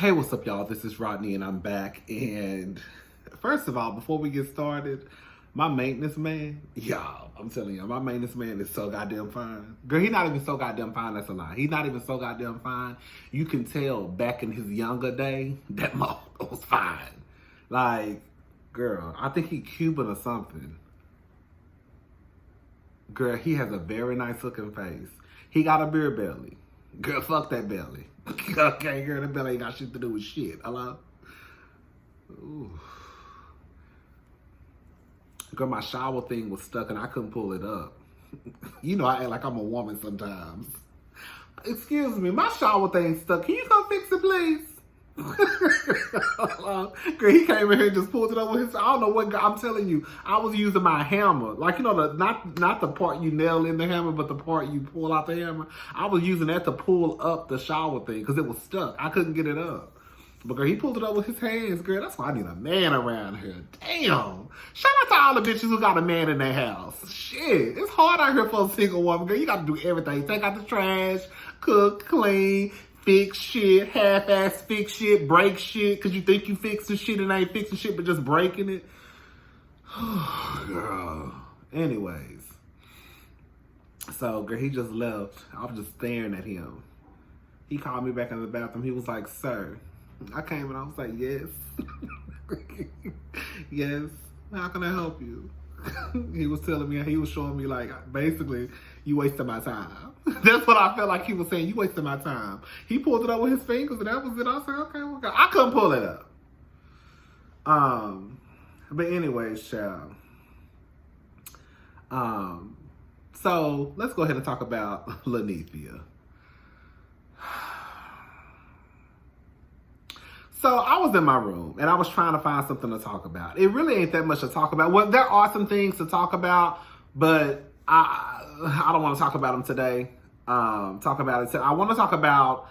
Hey, what's up, y'all? This is Rodney, and I'm back. And first of all, before we get started, my maintenance man, y'all, I'm telling you, my maintenance man is so goddamn fine. Girl, he's not even so goddamn fine, that's a lie. He's not even so goddamn fine. You can tell back in his younger day, that motherfucker was fine. Like, girl, I think he Cuban or something. Girl, he has a very nice looking face. He got a beer belly. Girl, fuck that belly. Okay, girl, that belly ain't got shit to do with shit. Hello? Ooh. Girl, my shower thing was stuck and I couldn't pull it up. You know I act like I'm a woman sometimes. Excuse me, my shower thing's stuck. Can you come fix it, please? Girl, he came in here and just pulled it over his. I don't know what. I'm telling you, I was using my hammer, like you know, not the part you nail in the hammer, but the part you pull out the hammer. I was using that to pull up the shower thing because it was stuck. I couldn't get it up. But girl, he pulled it up with his hands. Girl, that's why I need a man around here. Damn. Shout out to all the bitches who got a man in their house. Shit, it's hard out here for a single woman. Girl, you got to do everything. Take out the trash, cook, clean. Fix shit, half-ass fix shit, break shit, because you think you fixing shit and ain't fixing shit, but just breaking it. Girl. Anyways. So, girl, he just left. I was just staring at him. He called me back in the bathroom. He was like, sir. I came and I was like, yes. Yes. How can I help you? He was telling me, he was showing me like, basically, you wasted my time. That's what I felt like he was saying. You wasted my time. He pulled it up with his fingers and that was it. I was like, okay, well, I couldn't pull it up. But anyways, child. So let's go ahead and talk about Lanethia. So I was in my room and I was trying to find something to talk about. It really ain't that much to talk about. Well, there are some things to talk about, but I don't want to talk about them today. I want to talk about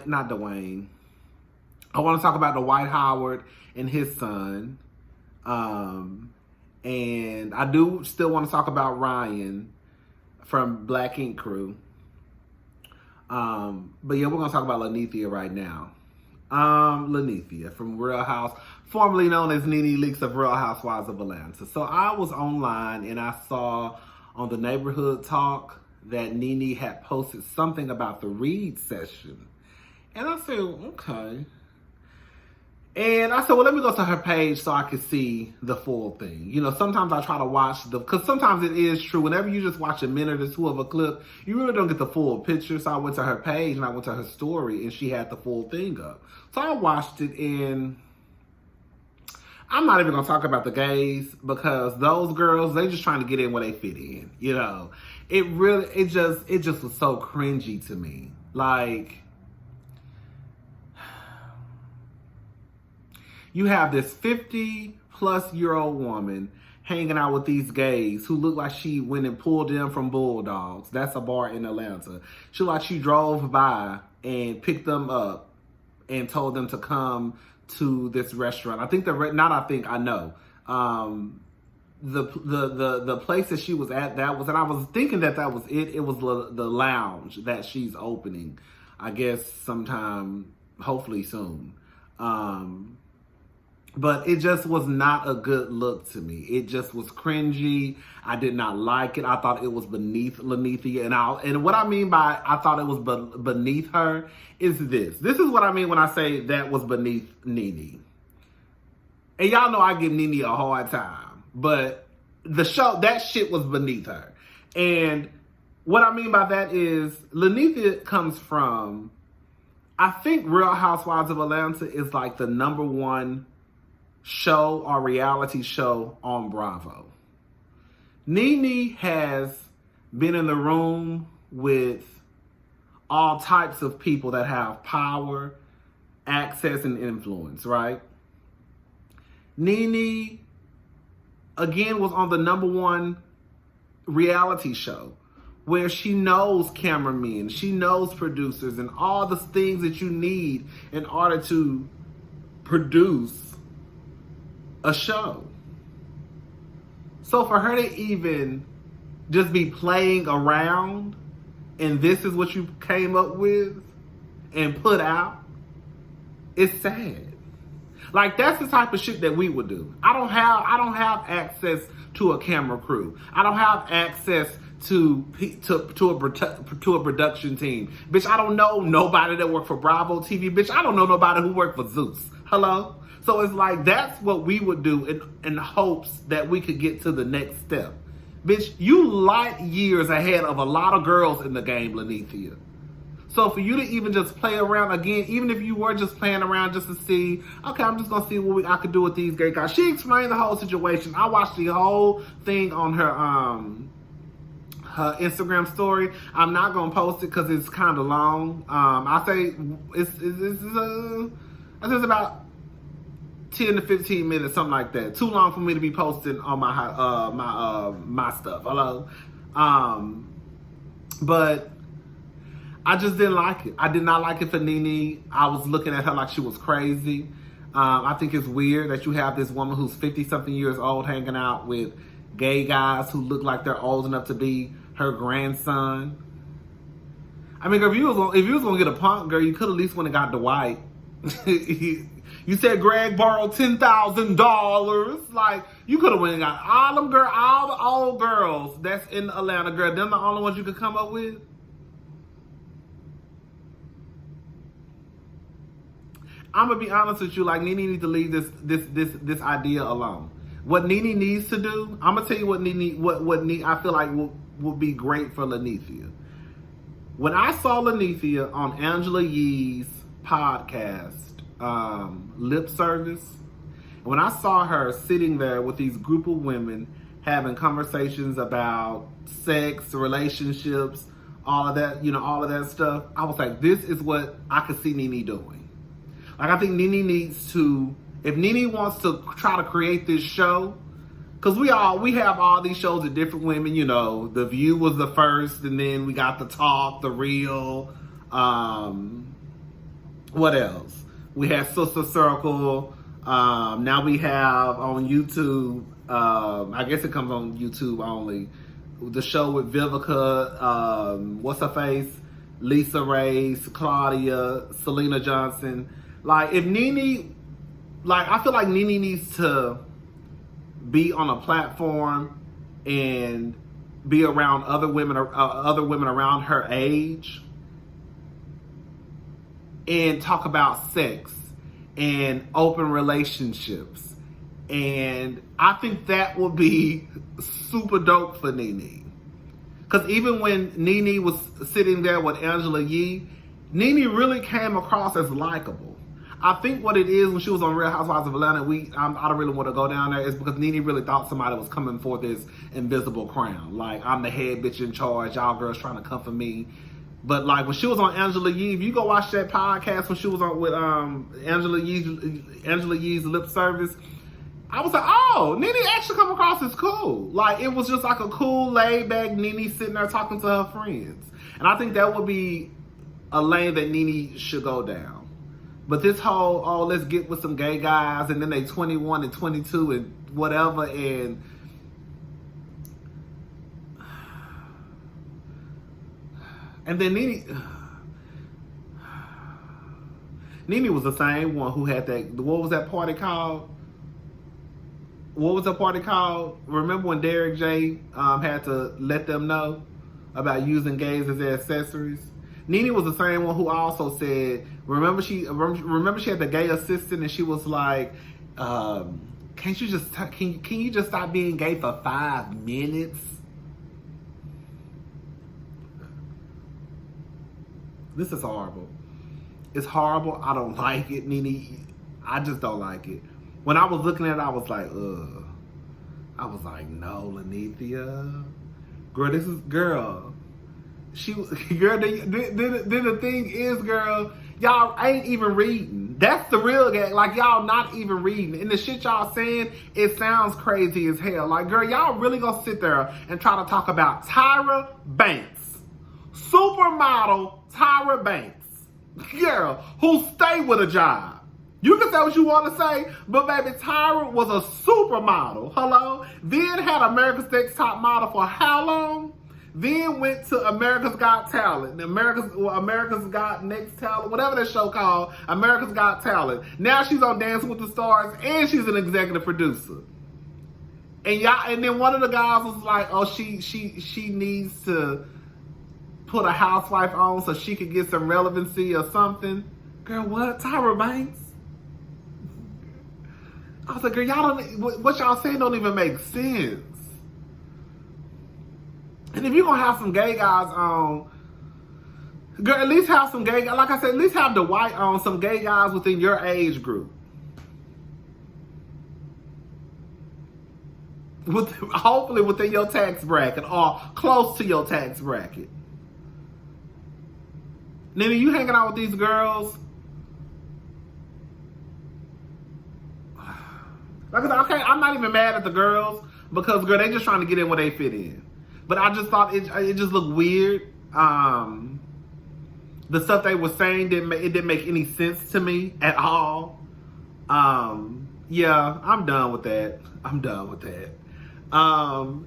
not Dwayne. I want to talk about Dwight Howard and his son. And I do still want to talk about Ryan from Black Ink Crew. But yeah, we're going to talk about Lanethia right now. Lanethia from Real House, formerly known as Nene Leaks of Real Housewives of Atlanta. So I was online and I saw on the neighborhood talk that Nene had posted something about the read session. And I said, okay. And I said, well, let me go to her page so I can see the full thing. You know, sometimes I try to watch because sometimes it is true. Whenever you just watch a minute or two of a clip, you really don't get the full picture. So I went to her page and I went to her story and she had the full thing up. So I watched it and I'm not even going to talk about the gays because those girls, they just trying to get in where they fit in. You know, it just was so cringy to me. Like, you have this 50-plus-year-old woman hanging out with these gays who look like she went and pulled them from Bulldogs. That's a bar in Atlanta. She looked like she drove by and picked them up and told them to come to this restaurant. I know. The place that she was at, and I was thinking that was it. It was the lounge that she's opening, I guess sometime, hopefully soon. But it just was not a good look to me. It just was cringy. I did not like it. I thought it was beneath Lanethia. And what I mean by I thought it was beneath her is this. This is what I mean when I say that was beneath Nene. And y'all know I give Nene a hard time. But that shit was beneath her. And what I mean by that is Lanethia comes from, I think Real Housewives of Atlanta is like the #1 show or reality show on Bravo. Nene has been in the room with all types of people that have power, access, and influence, right? Nene, again, was on the #1 reality show where she knows cameramen, she knows producers, and all the things that you need in order to produce a show. So for her to even just be playing around and this is what you came up with and put out, It's sad. Like, that's the type of shit that we would do. I don't have access to a camera crew. I don't have access to a production team. Bitch, I don't know nobody that worked for Bravo TV. Bitch, I don't know nobody who worked for Zeus. Hello? So it's like, that's what we would do in hopes that we could get to the next step. Bitch, you light years ahead of a lot of girls in the game, Lenethia. So for you to even just play around again, even if you were just playing around just to see, okay, I'm just going to see what I could do with these gay guys. She explained the whole situation. I watched the whole thing on her Instagram story. I'm not going to post it because it's kind of long. I say it's about 10 to 15 minutes, something like that. Too long for me to be posting on my stuff. Hello? But I just didn't like it. I did not like it for Nene. I was looking at her like she was crazy. I think it's weird that you have this woman who's 50-something years old hanging out with gay guys who look like they're old enough to be her grandson. I mean, if you was going to get a punk, girl, you could at least went and got Dwight. You said Greg borrowed $10,000. Like, you could have went and got all the old girls that's in Atlanta, girl. Them the only ones you could come up with. I'm gonna be honest with you. Like, Nene needs to leave this idea alone. What Nene needs to do, I'm gonna tell you what Nene I feel like would be great for Lenethia. When I saw Lenethia on Angela Yee's podcast, Lip Service, when I saw her sitting there with these group of women having conversations about sex, relationships, all of that stuff, I was like, this is what I could see Nene doing. Like, I think Nene needs to, if Nene wants to try to create this show, because we have all these shows with different women, The View was the first, and then we got The Talk, The Real, what else? We had Sister Circle, now we have on YouTube, I guess it comes on YouTube only, the show with Vivica, what's her face? Lisa Reyes, Claudia, Selena Johnson. Like, if Nene, I feel like Nene needs to be on a platform and be around other women around her age and talk about sex and open relationships. And I think that would be super dope for Nene. Because even when Nene was sitting there with Angela Yee, Nene really came across as likable. I think what it is, when she was on Real Housewives of Atlanta, I don't really want to go down there, is because Nene really thought somebody was coming for this invisible crown. Like, I'm the head bitch in charge, y'all girls trying to come for me. But like, when she was on Angela Yee, if you go watch that podcast when she was on with Angela Yee's Lip Service, I was like, oh, Nene actually come across as cool. Like, it was just like a cool, laid back Nene sitting there talking to her friends. And I think that would be a lane that Nene should go down. But this whole, let's get with some gay guys, and then they 21 and 22 and whatever, and then Nene was the same one who had that, what was that party called? What was the party called? Remember when Derek J had to let them know about using gays as their accessories? Nene was the same one who also said, remember she had the gay assistant, and she was like, can you just stop being gay for 5 minutes? This is horrible. It's horrible. I don't like it, Nene. I just don't like it. When I was looking at it, I was like, ugh. I was like, no, Lenethia. Girl. Then the thing is, girl, y'all ain't even reading. That's the real game. Like, y'all not even reading. And the shit y'all saying, it sounds crazy as hell. Like, girl, y'all really gonna sit there and try to talk about Tyra Banks. Supermodel Tyra Banks. Girl, who stay with a job. You can say what you want to say, but baby, Tyra was a supermodel. Hello? Then had America's Next Top Model for how long? then went to America's Got Talent, America's Got Next Talent, whatever that show called, America's Got Talent. Now she's on Dancing with the Stars, and she's an executive producer. And then one of the guys was like, "Oh, she needs to put a housewife on so she could get some relevancy or something." Girl, what? Tyra Banks? I was like, girl, y'all don't. What y'all saying don't even make sense. And if you're gonna have some gay guys on, girl, at least have some gay guys. Like I said, at least have Dwight on, some gay guys within your age group. Hopefully within your tax bracket or close to your tax bracket. Nene, you hanging out with these girls? Like I said, okay, I'm not even mad at the girls because, girl, they just trying to get in where they fit in. But I just thought it just looked weird. The stuff they were saying didn't make any sense to me at all. Yeah, I'm done with that. I'm done with that.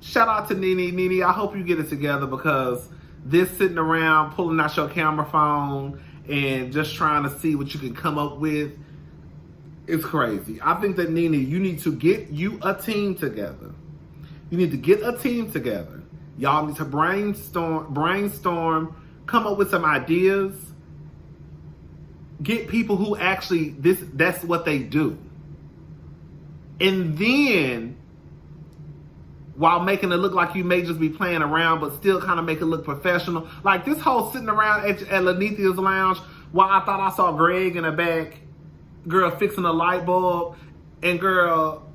Shout out to Nene. Nene, I hope you get it together because this sitting around pulling out your camera phone and just trying to see what you can come up with, it's crazy. I think that, Nene, you need to get you a team together. You need to get a team together. Y'all need to brainstorm, come up with some ideas. Get people who actually, that's what they do. And then, while making it look like you may just be playing around, but still kind of make it look professional. Like this whole sitting around at Lenithia's lounge while I thought I saw Greg in the back, girl, fixing a light bulb. And girl,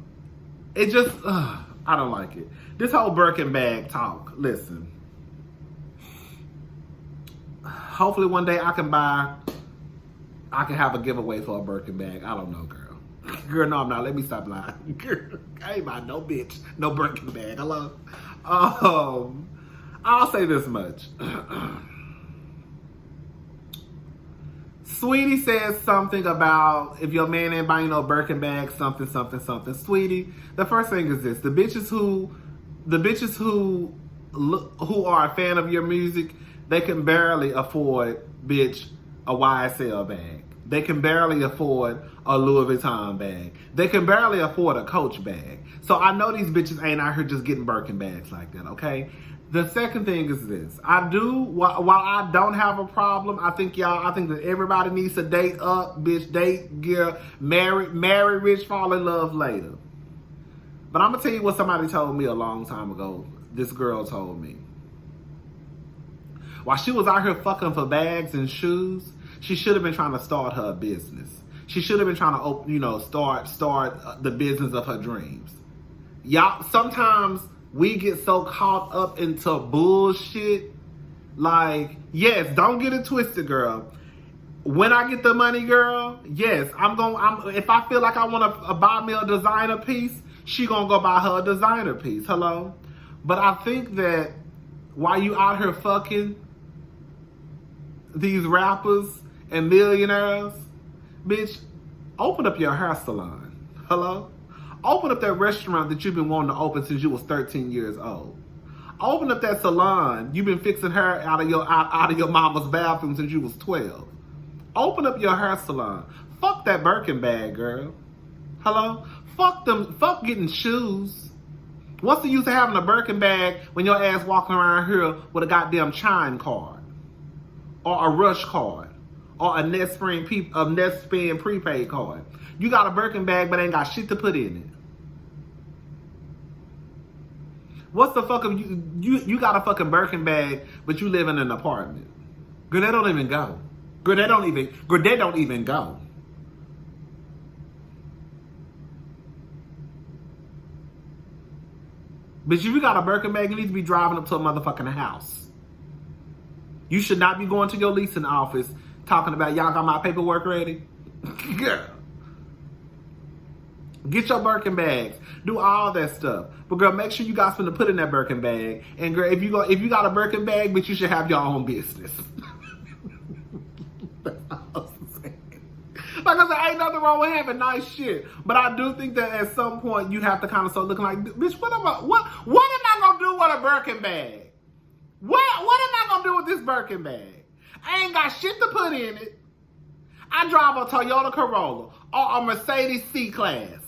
it just, I don't like it. This whole Birkin bag talk, listen. Hopefully one day I can have a giveaway for a Birkin bag. I don't know, girl. Girl, no, I'm not. Let me stop lying. Girl, I ain't buying no bitch, no Birkin bag. Hello? I'll say this much. Sweetie says something about if your man ain't buying no Birkin bag, something. Sweetie, the first thing is this: the bitches who are a fan of your music, they can barely afford, bitch, a YSL bag. They can barely afford a Louis Vuitton bag. They can barely afford a Coach bag. So I know these bitches ain't out here just getting Birkin bags like that, okay? The second thing is this. While I don't have a problem, I think that everybody needs to date up, bitch, date, girl, marry rich, fall in love later. But I'm going to tell you what somebody told me a long time ago. This girl told me. While she was out here fucking for bags and shoes, she should have been trying to start her business. She should have been trying to start the business of her dreams. Y'all, sometimes we get so caught up into bullshit. Like, yes, don't get it twisted, girl. When I get the money, girl, yes, if I feel like I want to buy me a designer piece, she gonna go buy her a designer piece. Hello? But I think that while you out here fucking these rappers and millionaires, bitch, open up your hair salon. Hello? Open up that restaurant that you've been wanting to open since you was 13 years old. Open up that salon you've been fixing hair out of your mama's bathroom since you was 12. Open up your hair salon. Fuck that Birkin bag, girl. Hello? Fuck getting shoes. What's the use of having a Birkin bag when your ass walking around here with a goddamn Chime card? Or a Rush card? Or a Netspend prepaid card? You got a Birkin bag but ain't got shit to put in it. What's the fuck of you got a fucking Birkin bag but you live in an apartment? Girl, they don't even go. Girl, they don't even go. Bitch, if you got a Birkin bag, you need to be driving up to a motherfucking house. You should not be going to your leasing office talking about, y'all got my paperwork ready? Girl. Get your Birkin bags. Do all that stuff. But girl, make sure you got something to put in that Birkin bag. And girl, if you got a Birkin bag, bitch, you should have your own business. That's all I'm saying. Like I said, ain't nothing wrong with having nice shit. But I do think that at some point you have to kind of start looking like, bitch, what am I gonna do with a Birkin bag? What am I gonna do with this Birkin bag? I ain't got shit to put in it. I drive a Toyota Corolla or a Mercedes C-Class.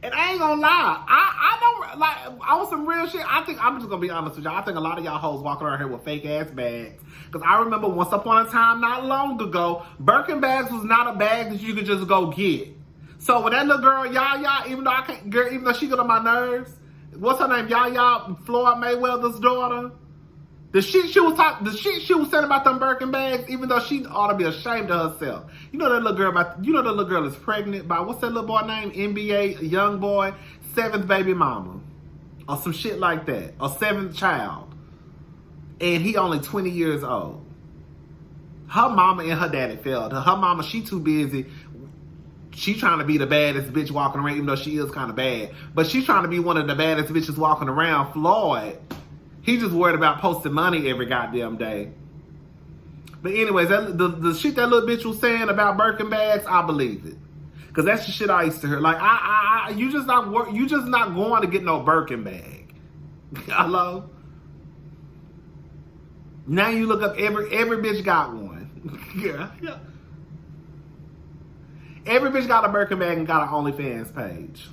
And I ain't gonna lie, I don't, like, on some real shit, I think, I'm just gonna be honest with y'all, I think a lot of y'all hoes walking around here with fake ass bags. Because I remember once upon a time, not long ago, Birkin bags was not a bag that you could just go get. So when that little girl, Yaya, even though she got on my nerves, what's her name, Yaya, Floyd Mayweather's daughter? The shit she was saying about them Birkin bags, even though she ought to be ashamed of herself. You know that little girl is pregnant by, what's that little boy name? NBA young boy, 7th baby mama. Or some shit like that. Or 7th child. And he only 20 years old. Her mama and her daddy failed her. Her mama, she too busy. She trying to be the baddest bitch walking around, even though she is kind of bad. But she's trying to be one of the baddest bitches walking around. Floyd, he just worried about posting money every goddamn day. But anyways, the shit that little bitch was saying about Birkin bags, I believe it. Cause that's the shit I used to hear. Like, you just not going to get no Birkin bag. Hello? Now you look up, every bitch got one. Yeah. Every bitch got a Birkin bag and got an OnlyFans page.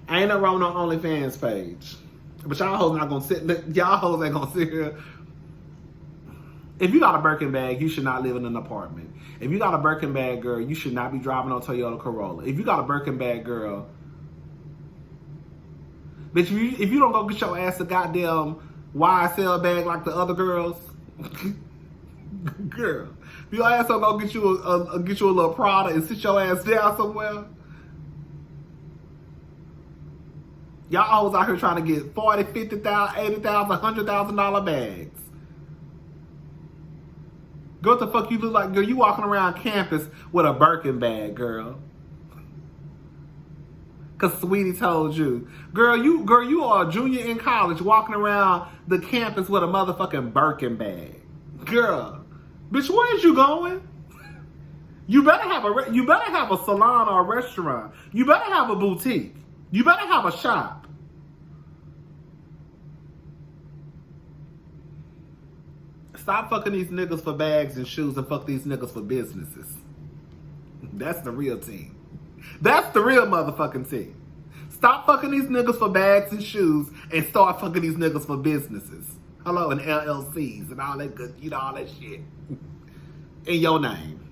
Ain't no wrong on OnlyFans page. But y'all hoes not gonna y'all hoes ain't gonna sit here. If you got a Birkin bag, you should not live in an apartment. If you got a Birkin bag, girl, you should not be driving a Toyota Corolla. If you got a Birkin bag, girl, bitch, if you don't go get your ass a goddamn YSL bag like the other girls, girl, if your ass don't go get you a little Prada and sit your ass down somewhere. Y'all always out here trying to get $40,000, $50,000, $80,000, $100,000 bags. Girl, what the fuck you look like? Girl, you walking around campus with a Birkin bag, girl. Cause Sweetie told you. Girl, you are a junior in college walking around the campus with a motherfucking Birkin bag. Girl, bitch, where is you going? You better have a salon or a restaurant. You better have a boutique. You better have a shop. Stop fucking these niggas for bags and shoes and fuck these niggas for businesses. That's the real team. That's the real motherfucking team. Stop fucking these niggas for bags and shoes and start fucking these niggas for businesses. Hello, and LLCs and all that good, all that shit. In your name.